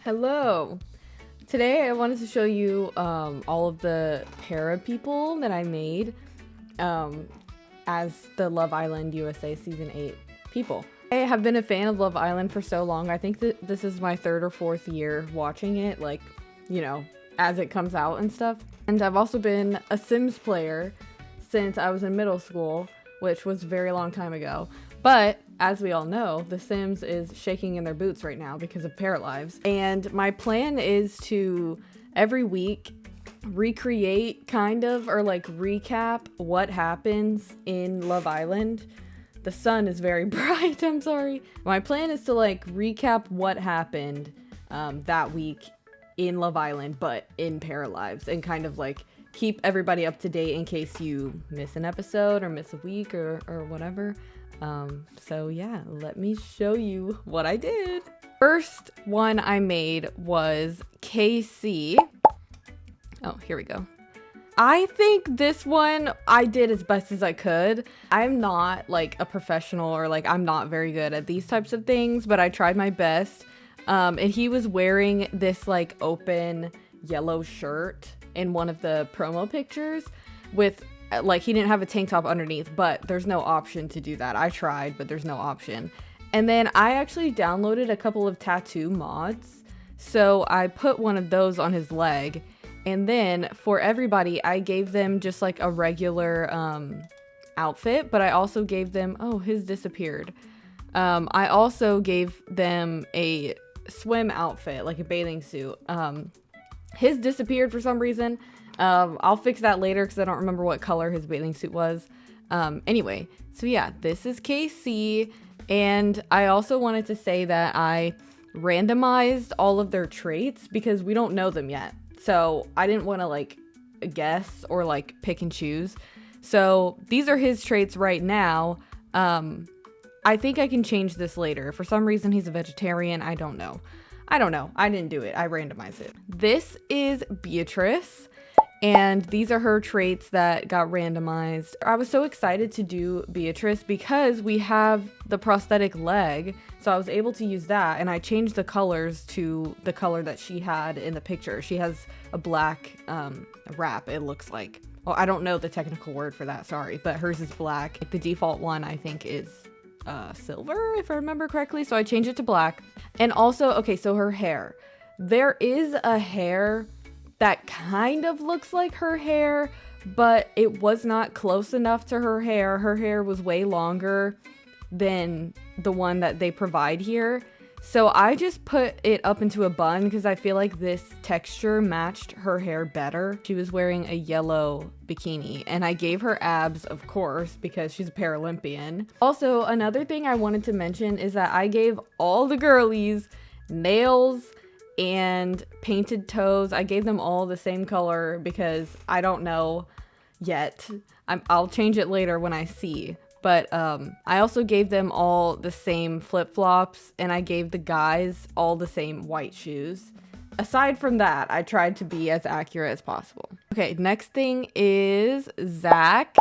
Hello! Today I wanted to show you all of the para people that I made as the Love Island USA Season 8 people. I have been a fan of Love Island for so long. I think that this is my third or fourth year watching it, like, you know, as it comes out and stuff. And I've also been a Sims player since I was in middle school, which was a very long time ago. But as we all know, The Sims is shaking in their boots right now because of PARALIVES. And my plan is to every week recreate kind of, or like recap what happens in Love Island. The sun is very bright, I'm sorry. My plan is to like recap what happened that week in Love Island, but in PARALIVES, and kind of like keep everybody up to date in case you miss an episode or miss a week or whatever. So yeah, let me show you what I did. First one I made was KC. Oh, here we go. I think this one I did as best as I could. I'm not like a professional, or like I'm not very good at these types of things, but I tried my best. And he was wearing this like open yellow shirt in one of the promo pictures with like, he didn't have a tank top underneath, but there's no option to do that. I tried, but there's no option. And then I actually downloaded a couple of tattoo mods. So I put one of those on his leg. And then for everybody, I gave them just like a regular outfit, but I also gave them, oh, his disappeared. I also gave them a swim outfit, like a bathing suit. His disappeared for some reason. I'll fix that later because I don't remember what color his bathing suit was. Anyway, so yeah, this is KC. And I also wanted to say that I randomized all of their traits because we don't know them yet. So I didn't want to like guess or like pick and choose. So these are his traits right now. I think I can change this later. For some reason, he's a vegetarian. I don't know. I didn't do it. I randomized it. This is Beatrice. And these are her traits that got randomized. I was so excited to do Beatrice because we have the prosthetic leg. So I was able to use that, and I changed the colors to the color that she had in the picture. She has a black wrap, it looks like. Well, I don't know the technical word for that, sorry, but hers is black. The default one, I think, is silver, if I remember correctly. So I changed it to black. And also, okay, so her hair. There is a hair that kind of looks like her hair, but it was not close enough to her hair. Her hair was way longer than the one that they provide here. So I just put it up into a bun because I feel like this texture matched her hair better. She was wearing a yellow bikini, and I gave her abs, of course, because she's a Paralympian. Also, another thing I wanted to mention is that I gave all the girlies nails and painted toes. I gave them all the same color because I don't know yet. I'll change it later when I see. But I also gave them all the same flip-flops, and I gave the guys all the same white shoes. Aside from that, I tried to be as accurate as possible. Okay, next thing is Zach,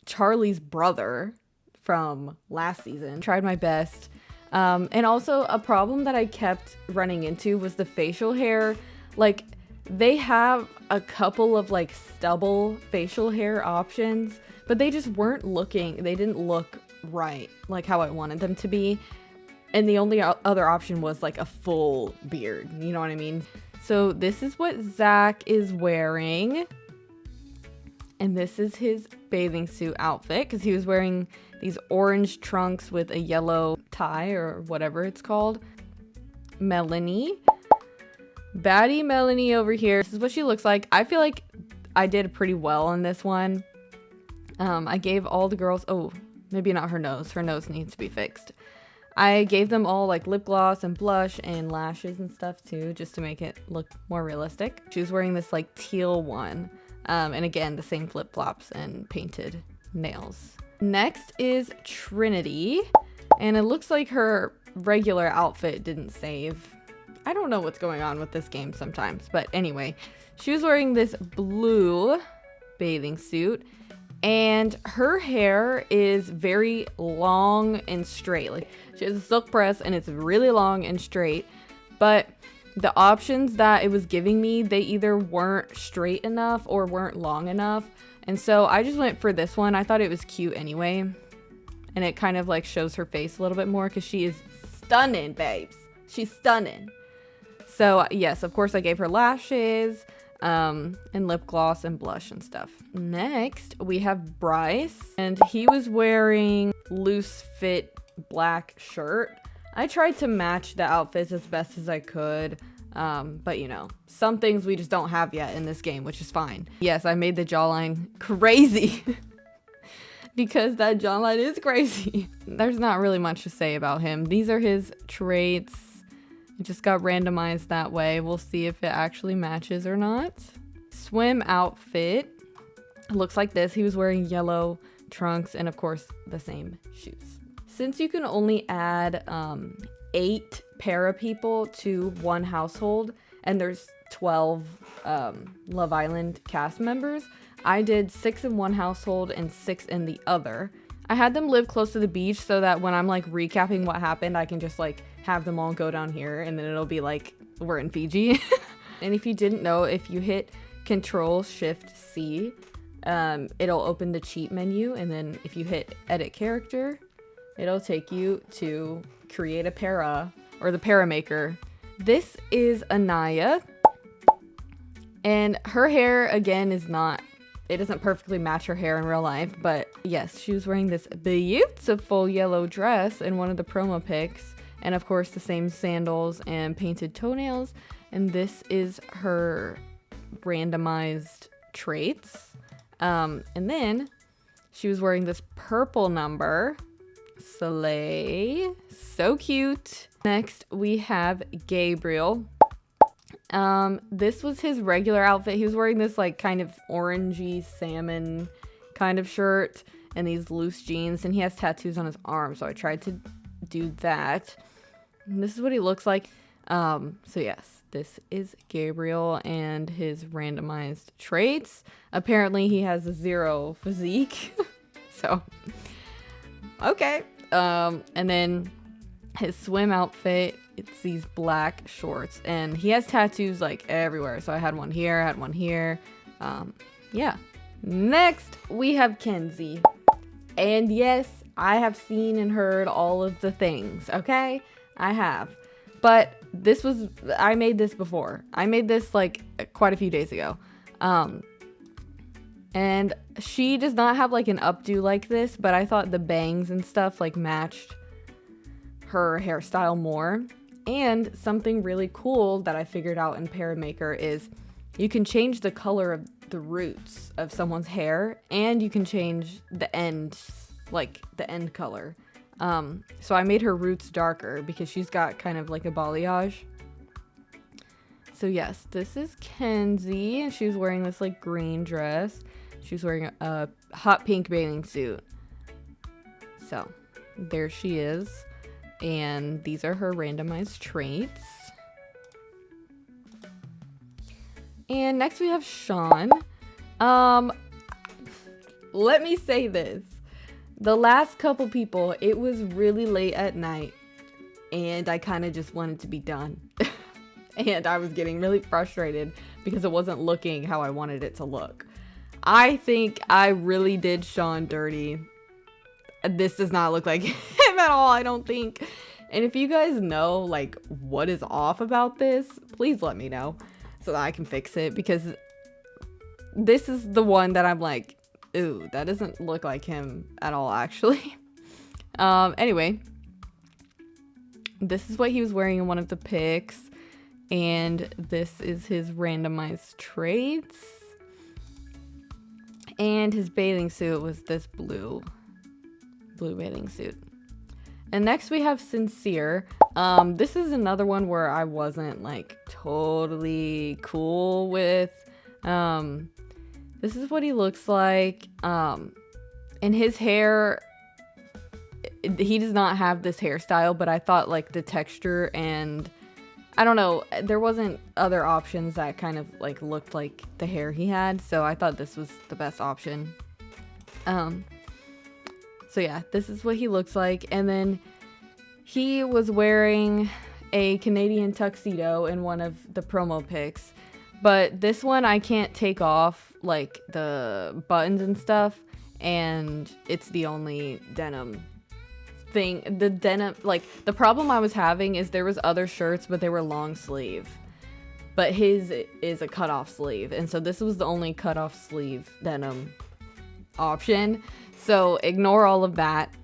Charlie's brother from last season. Tried my best. And also a problem that I kept running into was the facial hair. Like, they have a couple of like stubble facial hair options, but they just they didn't look right, like how I wanted them to be. And the only other option was like a full beard, you know what I mean? So this is what Zach is wearing. And this is his bathing suit outfit, because he was wearing these orange trunks with a yellow tie, or whatever it's called. Melanie. Baddie Melanie over here. This is what she looks like. I feel like I did pretty well on this one. I gave all the girls, oh, maybe not her nose. Her nose needs to be fixed. I gave them all like lip gloss and blush and lashes and stuff too, just to make it look more realistic. She was wearing this like teal one. And again, the same flip-flops and painted nails. Next is Trinity. And it looks like her regular outfit didn't save. I don't know what's going on with this game sometimes. But anyway, she was wearing this blue bathing suit. And her hair is very long and straight. Like, she has a silk press and it's really long and straight. But the options that it was giving me, they either weren't straight enough or weren't long enough. And so I just went for this one. I thought it was cute anyway. And it kind of like shows her face a little bit more because she is stunning, babes. She's stunning. So yes, of course I gave her lashes, and lip gloss and blush and stuff. Next, we have Bryce, and he was wearing loose fit black shirt. I tried to match the outfits as best as I could, but you know, some things we just don't have yet in this game, which is fine. Yes, I made the jawline crazy because that jawline is crazy. There's not really much to say about him. These are his traits. It just got randomized that way. We'll see if it actually matches or not. Swim outfit looks like this. He was wearing yellow trunks and of course the same shoes. Since you can only add 8 para people to one household and there's 12 Love Island cast members, I did 6 in one household and 6 in the other. I had them live close to the beach so that when I'm like recapping what happened, I can just like have them all go down here and then it'll be like we're in Fiji. And if you didn't know, if you hit Control-Shift-C, it'll open the cheat menu, and then if you hit edit character, it'll take you to create a para or the para maker. This is Anaya, and her hair again is not, it doesn't perfectly match her hair in real life, but yes, she was wearing this beautiful yellow dress in one of the promo pics, and of course the same sandals and painted toenails. And this is her randomized traits. And then she was wearing this purple number. Slay. So cute. Next we have Gabriel. This was his regular outfit. He was wearing this like kind of orangey salmon kind of shirt and these loose jeans, and he has tattoos on his arm, so I tried to do that. And this is what he looks like. So yes, this is Gabriel and his randomized traits. Apparently he has a 0 physique. So okay. And then his swim outfit, it's these black shorts, and he has tattoos like everywhere. So I had one here, I had one here. Yeah. Next we have Kenzie. And yes, I have seen and heard all of the things, okay? I have. But this was, I made this before. I made this like quite a few days ago. And she does not have like an updo like this, but I thought the bangs and stuff like matched her hairstyle more. And something really cool that I figured out in Paramaker is you can change the color of the roots of someone's hair, and you can change the ends, like the end color. So I made her roots darker because she's got kind of like a balayage. So yes, this is Kenzie, and she's wearing this like green dress. She's wearing a hot pink bathing suit. So there she is. And these are her randomized traits. And next we have Sean. Let me say this. The last couple people, it was really late at night, and I kind of just wanted to be done. And I was getting really frustrated because it wasn't looking how I wanted it to look. I think I really did Sean dirty. This does not look like him at all, I don't think. And if you guys know like what is off about this, please let me know so that I can fix it, because this is the one that I'm like, ooh, that doesn't look like him at all, actually. Anyway, this is what he was wearing in one of the pics, and this is his randomized traits. And his bathing suit was this blue bathing suit. And next we have Sincere. This is another one where I wasn't like totally cool with. This is what he looks like. And his hair, he does not have this hairstyle, but I thought like the texture and I don't know, there wasn't other options that kind of like looked like the hair he had, so I thought this was the best option. So yeah, this is what he looks like. And then he was wearing a Canadian tuxedo in one of the promo pics. But this one I can't take off like the buttons and stuff, and it's the only denim thing. The denim, like the problem I was having is there was other shirts, but they were long sleeve. But his is a cutoff sleeve, and so this was the only cutoff sleeve denim option. So ignore all of that.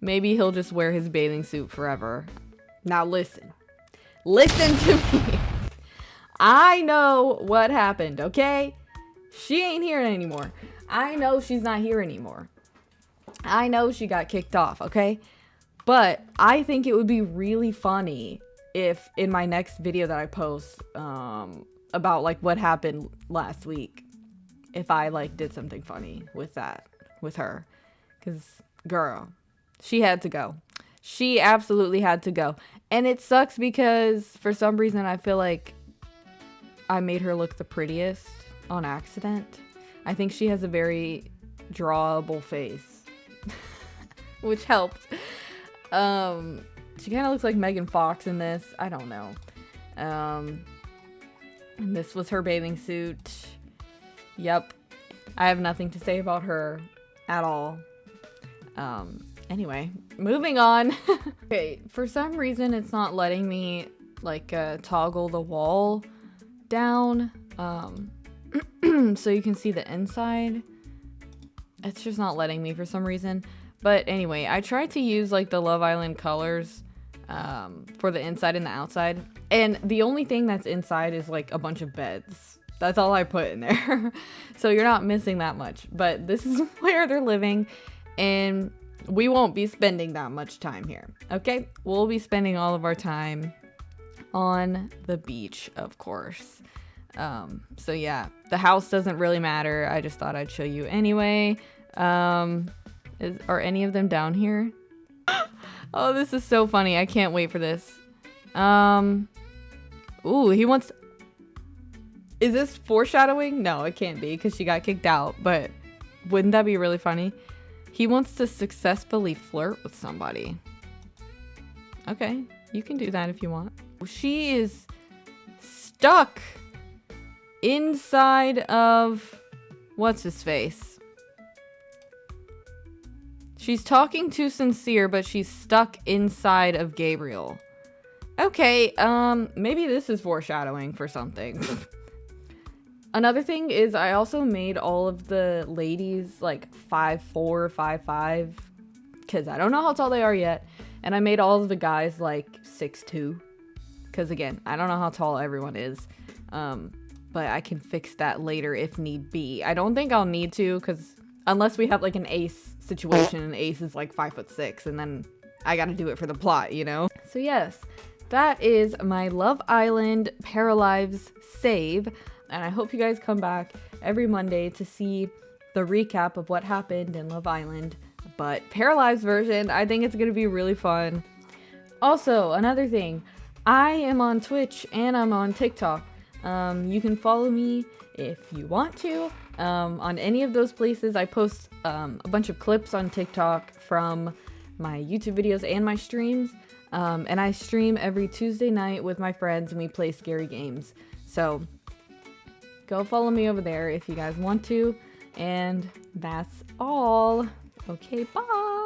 Maybe he'll just wear his bathing suit forever. Now listen to me. I know what happened, okay? She ain't here anymore. I know she's not here anymore. I know she got kicked off, okay? But I think it would be really funny if in my next video that I post about like what happened last week, if I like did something funny with that, with her. Because girl, she had to go. She absolutely had to go. And it sucks because for some reason I feel like I made her look the prettiest on accident. I think she has a very drawable face, which helped. She kind of looks like Megan Fox in this. I don't know. And this was her bathing suit. Yep. I have nothing to say about her at all. Anyway, moving on. Okay, for some reason it's not letting me like toggle the wall down so you can see the inside. It's just not letting me for some reason. But anyway, I tried to use like the Love Island colors for the inside and the outside, and the only thing that's inside is like a bunch of beds. That's all I put in there. So you're not missing that much, but this is where they're living, and we won't be spending that much time here, okay? We'll be spending all of our time on the beach, of course. So yeah, the house doesn't really matter. I just thought I'd show you anyway. Are any of them down here? Oh, this is so funny. I can't wait for this. Ooh, he wants... Is this foreshadowing? No, it can't be because she got kicked out, but wouldn't that be really funny? He wants to successfully flirt with somebody. Okay, you can do that if you want. She is stuck inside of... What's his face? She's talking to Sincere, but she's stuck inside of Gabriel. Okay, maybe this is foreshadowing for something. Another thing is I also made all of the ladies like 5'4", 5'5", because I don't know how tall they are yet. And I made all of the guys like 6'2", because again, I don't know how tall everyone is. But I can fix that later if need be. I don't think I'll need to, because unless we have like an Ace situation and Ace is like 5'6", and then I gotta do it for the plot, you know? So yes, that is my Love Island PARALIVES save. And I hope you guys come back every Monday to see the recap of what happened in Love Island. But PARALIVES version, I think it's going to be really fun. Also, another thing, I am on Twitch and I'm on TikTok. You can follow me if you want to. On any of those places, I post a bunch of clips on TikTok from my YouTube videos and my streams. And I stream every Tuesday night with my friends and we play scary games. So go follow me over there if you guys want to. And that's all. Okay, bye.